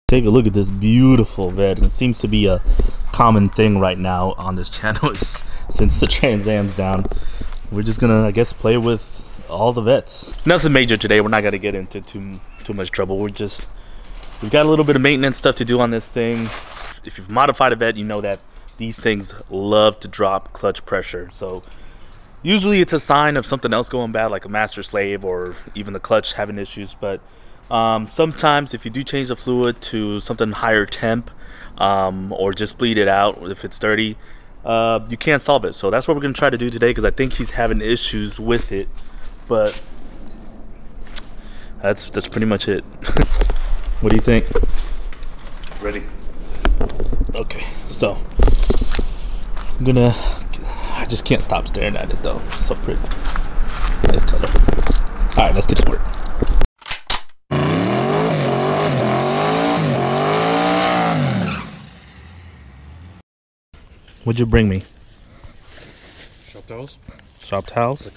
Take a look at this beautiful vet. It seems to be a common thing right now on this channel since the Trans Am's down. We're just gonna, I guess, play with all the vets. Nothing major today. We're not gonna get into too much trouble. We've got a little bit of maintenance stuff to do on this thing. If you've modified a vet, you know that these things love to drop clutch pressure. So usually it's a sign of something else going bad, like a master slave or even the clutch having issues. But sometimes if you do change the fluid to something higher temp, or just bleed it out if it's dirty, you can't solve it. So that's what we're gonna try to do today, because I think he's having issues with it. But that's pretty much it. What do you think? Ready? Okay, so I just can't stop staring at it though. It's so pretty. Nice color. All right, let's get to work. What'd you bring me? Shop towels. Shop towels.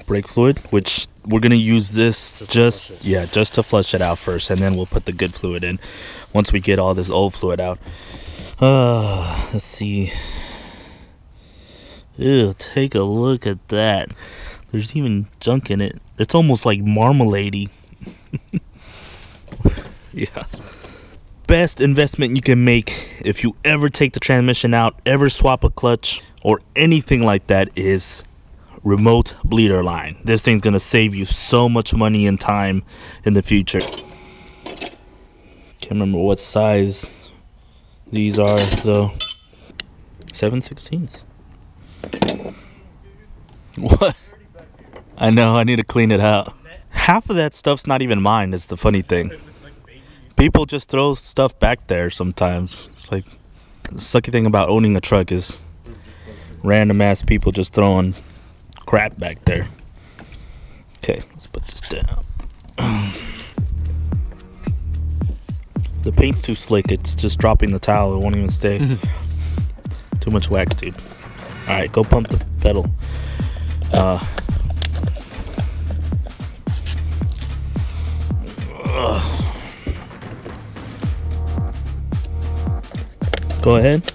Brake fluid, which we're gonna use this just to flush it out first, and then we'll put the good fluid in once we get all this old fluid out. Let's see. Ew, take a look at that. There's even junk in it. It's almost like marmalade-y. Yeah. Best investment you can make if you ever take the transmission out, ever swap a clutch or anything like that, is remote bleeder line. This thing's gonna save you so much money and time in the future. Can't remember what size these are though. 7/16. What? I know, I need to clean it out. Half of that stuff's not even mine, is the funny thing. People just throw stuff back there sometimes. It's like, the sucky thing about owning a truck is random ass people just throwing crap back there. Okay, let's put this down. The paint's too slick. It's just dropping the towel. It won't even stay. Too much wax, dude. All right, go pump the pedal. Go ahead.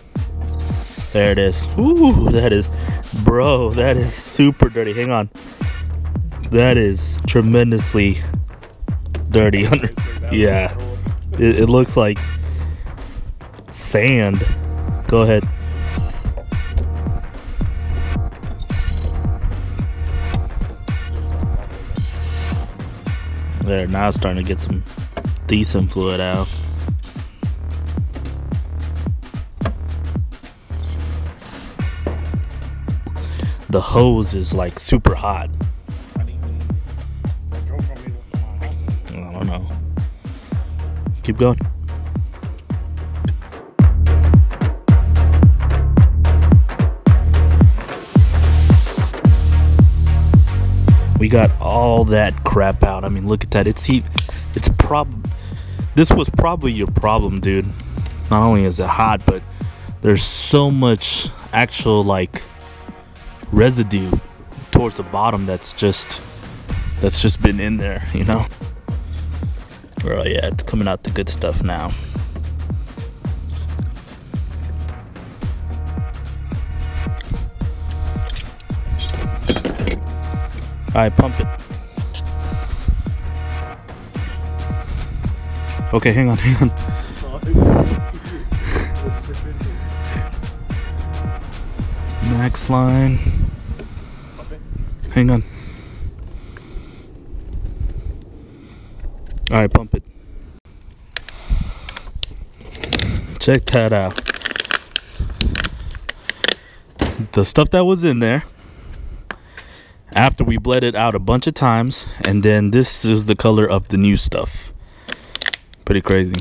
There it is. Ooh, that is super dirty. Hang on. That is tremendously dirty. Yeah. It looks like sand. Go ahead. There, now it's starting to get some decent fluid out. The hose is like super hot. I don't know. Keep going. We got all that crap out. I mean, look at that. This was probably your problem, dude. Not only is it hot, but there's so much actual like residue towards the bottom that's just been in there, you know. Oh yeah, it's coming out the good stuff now. All right, pump it. Okay, hang on. Max line. Hang on. All right, pump it. Check that out. The stuff that was in there, after we bled it out a bunch of times, and then this is the color of the new stuff. Pretty crazy.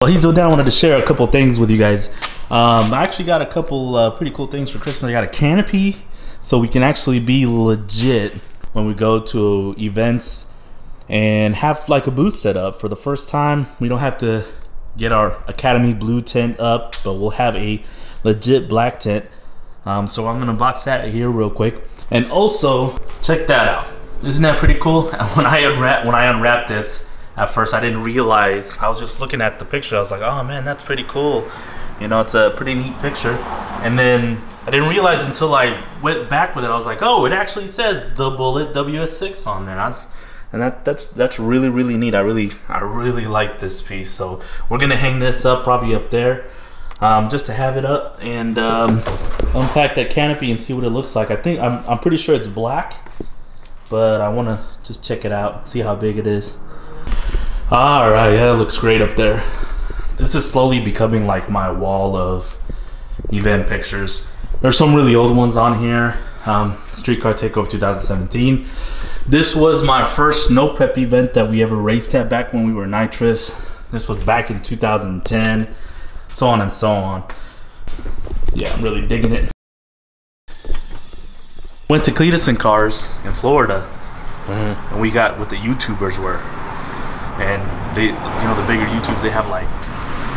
he's still down, I wanted to share a couple things with you guys. I actually got a couple pretty cool things for Christmas. I got a canopy, so we can actually be legit when we go to events and have like a booth set up. For the first time, we don't have to get our Academy blue tent up, but we'll have a legit black tent. So I'm gonna box that here real quick. And also, check that out. Isn't that pretty cool? When I unwrapped this, at first I didn't realize. I was just looking at the picture. I was like, oh man, that's pretty cool. You know, it's a pretty neat picture. And then I didn't realize until I went back with it. I was like, oh, it actually says The Bullet WS6 on there. And that's really, really neat. I really like this piece. So we're gonna hang this up, probably up there, just to have it up and unpack that canopy and see what it looks like. I'm pretty sure it's black, but I wanna just check it out, see how big it is. All right, yeah, it looks great up there. This is slowly becoming like my wall of event pictures. There's some really old ones on here. Streetcar Takeover 2017. This was my first No Prep event that we ever raced at back when we were Nitrous. This was back in 2010, so on and so on. Yeah, I'm really digging it. Went to Cletus and Cars in Florida, and we got what the YouTubers were. And they, you know, the bigger YouTubes, they have like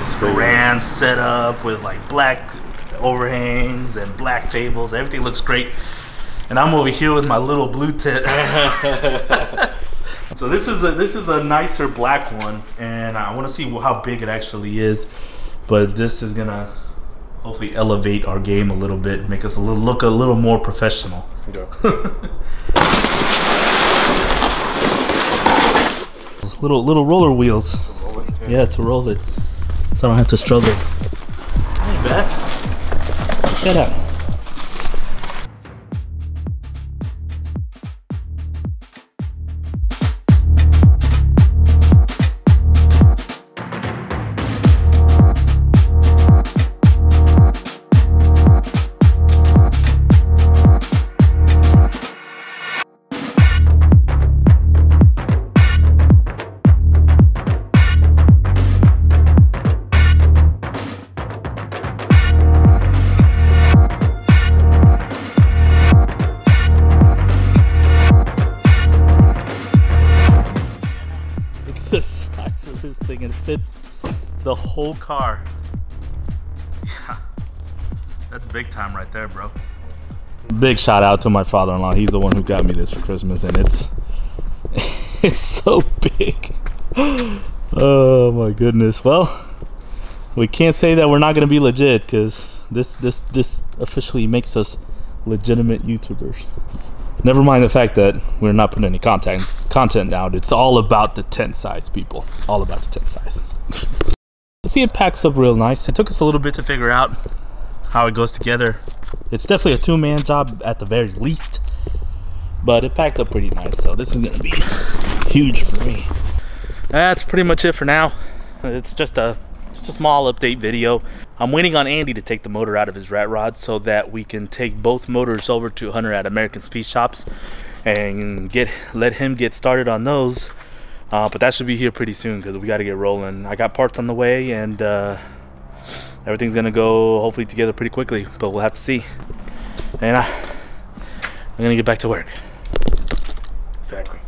this grand setup with like black overhangs and black tables. Everything looks great. And I'm over here with my little blue tent. So this is a nicer black one, and I want to see how big it actually is. But this is gonna hopefully elevate our game a little bit, make us look a little more professional. Yeah. little roller wheels. Yeah, to roll it, so I don't have to struggle. Hey, Beth. Shut up. The size of this thing, and fits the whole car. Yeah, that's big time right there, bro. Big shout out to my father-in-law. He's the one who got me this for Christmas, and it's so big. Oh my goodness. Well, we can't say that we're not gonna be legit, because this officially makes us legitimate YouTubers. Never mind the fact that we're not putting any content out. It's all about the tent size, people. All about the tent size. See, it packs up real nice. It took us a little bit to figure out how it goes together. It's definitely a two-man job at the very least, but it packed up pretty nice. So this is gonna be huge for me. That's pretty much it for now. It's just a small update video. I'm waiting on Andy to take the motor out of his rat rod so that we can take both motors over to Hunter at American Speed Shops and let him get started on those. But that should be here pretty soon because we got to get rolling. I got parts on the way, and everything's gonna go hopefully together pretty quickly, but we'll have to see. And I'm gonna get back to work. Exactly.